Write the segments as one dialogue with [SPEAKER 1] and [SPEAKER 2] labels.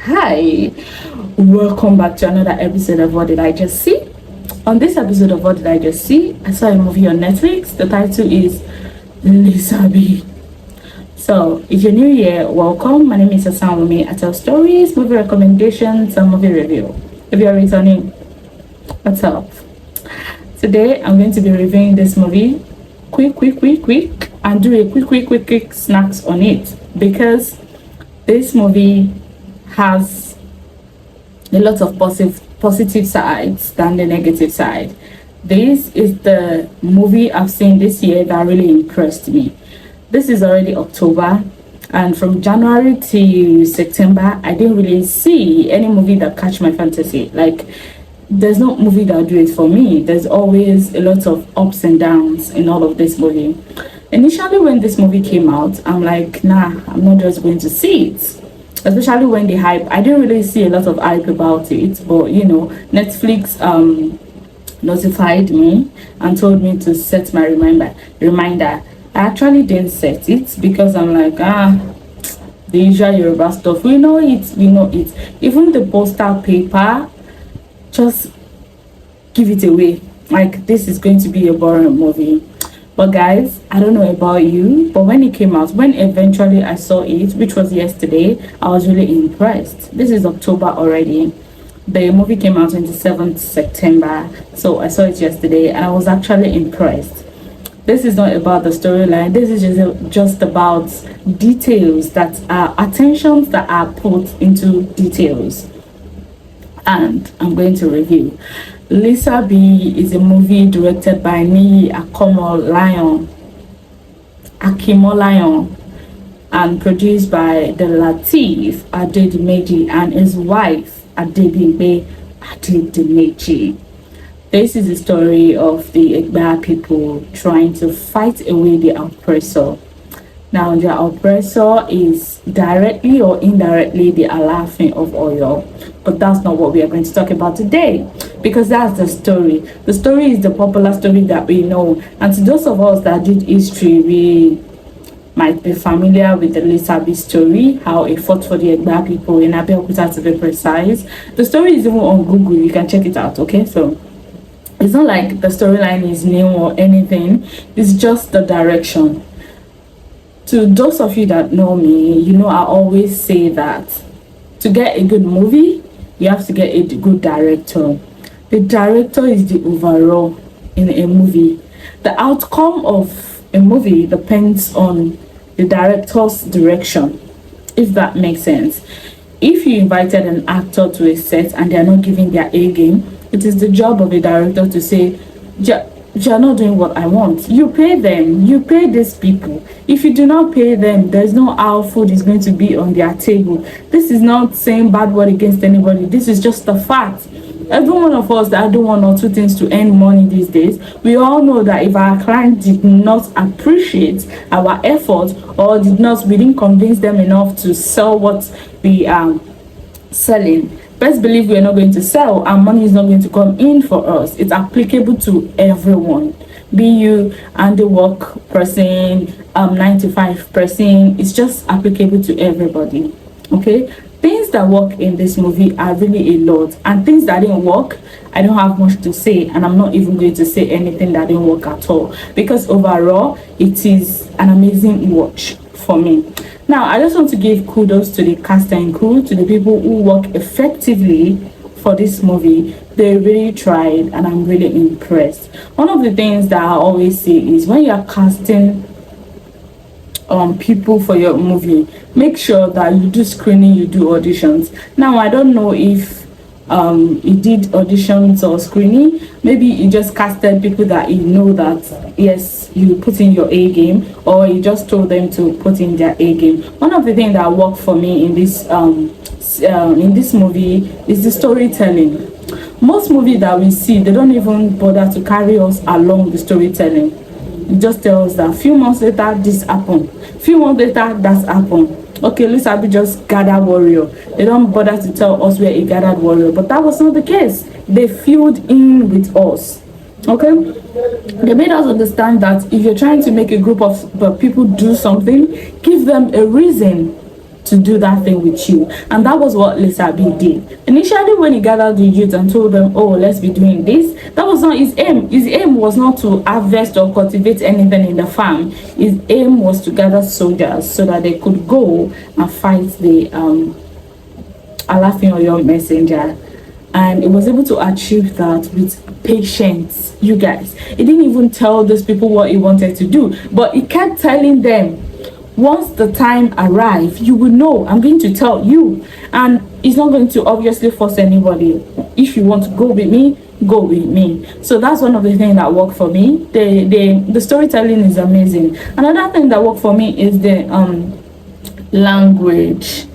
[SPEAKER 1] Hi, welcome back to another episode of What Did I Just See? On this episode of What Did I Just See, I saw a movie on Netflix. The title is LISABI. So, if you're new here, welcome. My name is Hassan. I tell stories, movie recommendations, and movie review. If you're returning, what's up? Today, I'm going to be reviewing this movie quick, and do a quick snacks on it, because this movie has a lot of positive sides than the negative side. This is the movie I've seen this year that really impressed me. This is already October, and from January to September, I didn't really see any movie that catch my fantasy. Like, there's no movie that'll do it for me. There's always a lot of ups and downs in all of this movie. Initially, when this movie came out, I'm like, nah, I'm not just going to see it. Especially when the hype, I didn't really see a lot of hype about it, but you know, Netflix notified me and told me to set my reminder. I actually didn't set it because I'm like, the usual Yoruba stuff, we know it. Even the poster paper, just give it away. Like, this is going to be a boring movie. But guys, I don't know about you, but when it came out, when eventually I saw it, which was yesterday, I was really impressed. This is October already. The movie came out 27th September, so I saw it yesterday and I was actually impressed. This is not about the storyline. This is just about details that are attentions that are put into details. And I'm going to review. LISABI is a movie directed by Niyi Akimolayan and produced by the Lateef Adedimeji and his wife Adebimpe Adedimeji. This is the story of the Igba people trying to fight away the oppressor. Now, the oppressor is directly or indirectly the Alaafin of Oyo, but that's not what we are going to talk about today, because that's the story. The story is the popular story that we know, and to those of us that did history, we might be familiar with the LISABI story, how it fought for the Igba people in Abeokuta, to be precise. The story is even on Google, you can check it out, okay? So it's not like the storyline is new or anything, it's just the direction. To those of you that know me, you know I always say that to get a good movie, you have to get a good director. The director is the overall in a movie. The outcome of a movie depends on the director's direction, if that makes sense. If you invited an actor to a set and they are not giving their A game, it is the job of the director to say, you're not doing what I want. You pay them, you pay these people. If you do not pay them, there's no how food is going to be on their table. This is not saying bad word against anybody. This is just a fact. Every one of us that do one or two things to earn money these days, we all know that if our client did not appreciate our effort, or we didn't convince them enough to sell what we are selling, best believe we're not going to sell, and money is not going to come in for us. It's applicable to everyone, be you and the work person, 9 to 5 person. It's just applicable to everybody. Okay, things that work in this movie are really a lot, and things that didn't work, I don't have much to say, and I'm not even going to say anything that didn't work at all, because overall it is an amazing watch for me. Now, I just want to give kudos to the cast and crew, to the people who work effectively for this movie. They really tried, and I'm really impressed. One of the things that I always say is, when you are casting people for your movie, make sure that you do screening, you do auditions. Now, I don't know if he did auditions or screening. Maybe he just casted people that he know that yes, you put in your A game, or he just told them to put in their A game. One of the things that worked for me in this movie is the storytelling. Most movies that we see, they don't even bother to carry us along the storytelling. It just tells us that few months later this happened, few months later that's happened. Okay, LISABI just gathered warrior. They don't bother to tell us where he gathered warrior, but that was not the case. They filled in with us. Okay, they made us understand that if you're trying to make a group of people do something, give them a reason to do that thing with you. And that was what LISABI did. Initially, when he gathered the youth and told them, oh, let's be doing this, that was not his aim. His aim was not to harvest or cultivate anything in the farm. His aim was to gather soldiers so that they could go and fight the Alaafin Oyo messenger. And it was able to achieve that with patience. You guys, he didn't even tell those people what he wanted to do, but he kept telling them, once the time arrives, you will know. I'm going to tell you. And he's not going to obviously force anybody. If you want to go with me, go with me. So that's one of the things that worked for me. The storytelling is amazing. Another thing that worked for me is the language.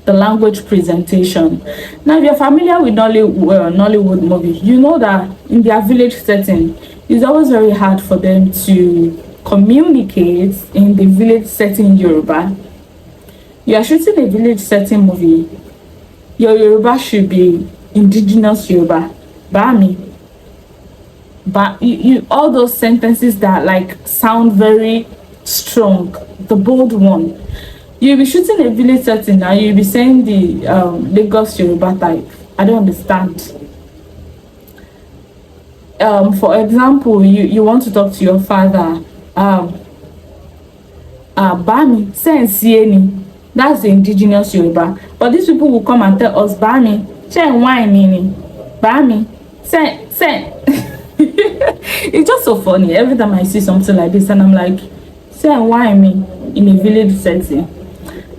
[SPEAKER 1] The language presentation. Now, if you're familiar with Nollywood movies, you know that in their village setting, it's always very hard for them to communicate in the village setting Yoruba. You are shooting a village setting movie, your Yoruba should be indigenous Yoruba. Bami. But you all those sentences that like sound very strong, the bold one. You'll be shooting a village setting and you'll be saying the Lagos Yoruba type. I don't understand. For example, you want to talk to your father. Bami, Sensieni. That's the indigenous Yoruba. But these people will come and tell us, Bami, Chen wine meaning. Bami, Sen. It's just so funny. Every time I see something like this, and I'm like, Sen wine me in a village setting.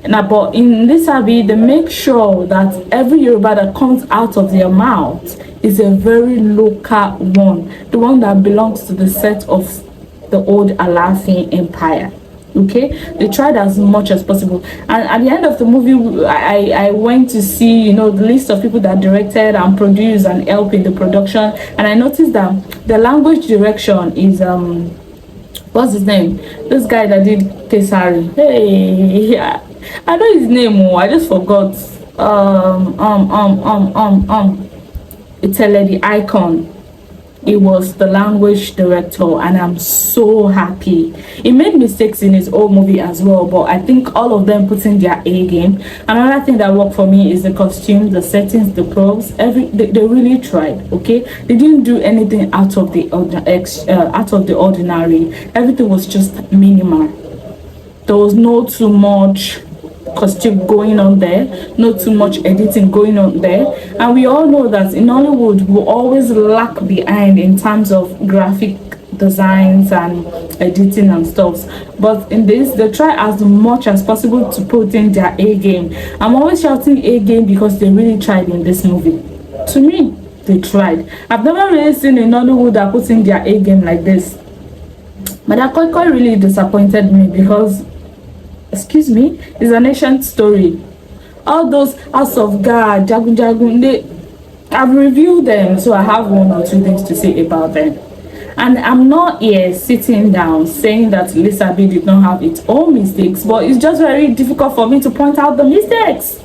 [SPEAKER 1] Now, but in LISABI, they make sure that every Yoruba that comes out of their mouth is a very local one, the one that belongs to the set of the old Alaafin Empire. Okay, they tried as much as possible, and at the end of the movie, I went to see, you know, the list of people that directed and produced and helped in the production, and I noticed that the language direction is what's his name? This guy that did Kesari. Hey, I know his name. Oh, I just forgot. It's the icon. It was the language director, and I'm so happy. He made mistakes in his old movie as well, but I think all of them put in their A game. Another thing that worked for me is the costumes, the settings, the props. They really tried. Okay, they didn't do anything out of the ordinary. Everything was just minimal. There was no too much costume going on there, not too much editing going on there, and we all know that in Hollywood we always lag behind in terms of graphic designs and editing and stuff. But in this, they try as much as possible to put in their A game. I'm always shouting A game because they really tried in this movie. To me, they tried. I've never really seen in Hollywood that put in their A game like this. But that quite really disappointed me because, excuse me, it's an ancient story. All those House of God, Jagun, I've reviewed them, so I have 1 or 2 things to say about them. And I'm not here sitting down saying that LISABI did not have its own mistakes, but it's just very difficult for me to point out the mistakes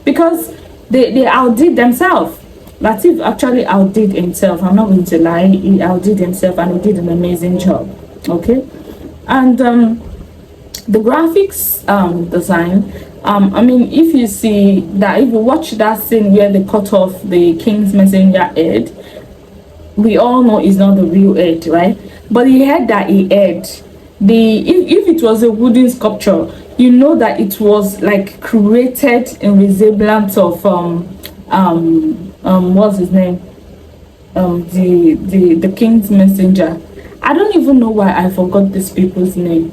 [SPEAKER 1] because they outdid themselves. Lateef actually outdid himself. I'm not going to lie, he outdid himself and he did an amazing job. Okay, and the graphics design, I mean, if you see that, if you watch that scene where they cut off the king's messenger head, we all know it's not the real head, right? But the head that he had, if it was a wooden sculpture, you know that it was like created in resemblance of what's his name, the king's messenger. I don't even know why I forgot these people's name.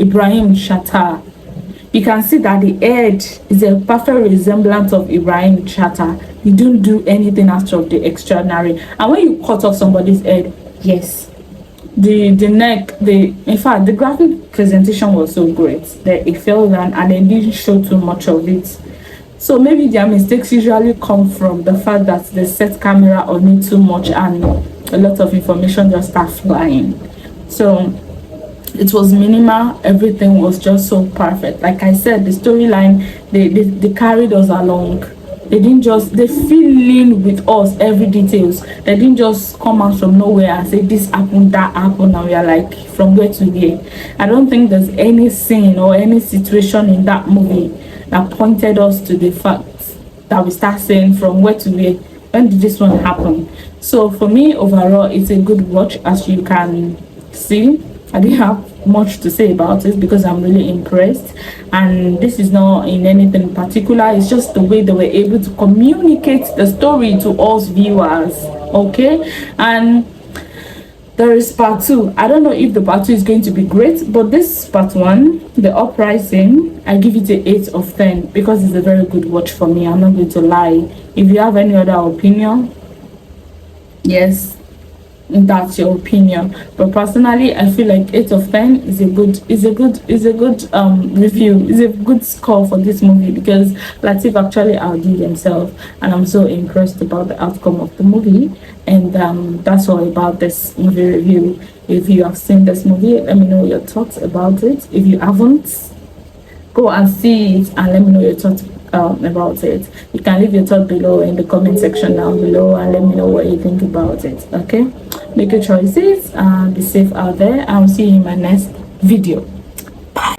[SPEAKER 1] Ibrahim chatta. You can see that the head is a perfect resemblance of Ibrahim chatta. You don't do anything out of the extraordinary. And when you cut off somebody's head, yes, the neck, in fact, the graphic presentation was so great that it fell down and they didn't show too much of it. So maybe their mistakes usually come from the fact that they set camera on it too much and a lot of information just start flying. So it was minimal. Everything was just so perfect. Like I said, the storyline, they carried us along. They didn't just, they fill in with us every details. They didn't just come out from nowhere and say this happened, that happened, and we are like from where to where. I don't think there's any scene or any situation in that movie that pointed us to the fact that we start saying from where to where, when did this one happen. So for me, overall, it's a good watch. As you can see, I didn't have much to say about it because I'm really impressed, and this is not in anything particular, it's just the way they were able to communicate the story to us viewers. Okay, and there is part 2. I don't know if the part 2 is going to be great, but this part 1, the uprising, I give it a 8 of 10 because it's a very good watch for me. I'm not going to lie. If you have any other opinion, yes, that's your opinion, but personally I feel like 8 of 10 is a good review, is a good score for this movie, because Lateef actually outdid himself, and I'm so impressed about the outcome of the movie. And that's all about this movie review. If you have seen this movie, let me know your thoughts about it. If you haven't, go and see it and let me know your thoughts about it. You can leave your thought below in the comment section down below and let me know what you think about it. Okay, make your choices and be safe out there. I'll see you in my next video. Bye.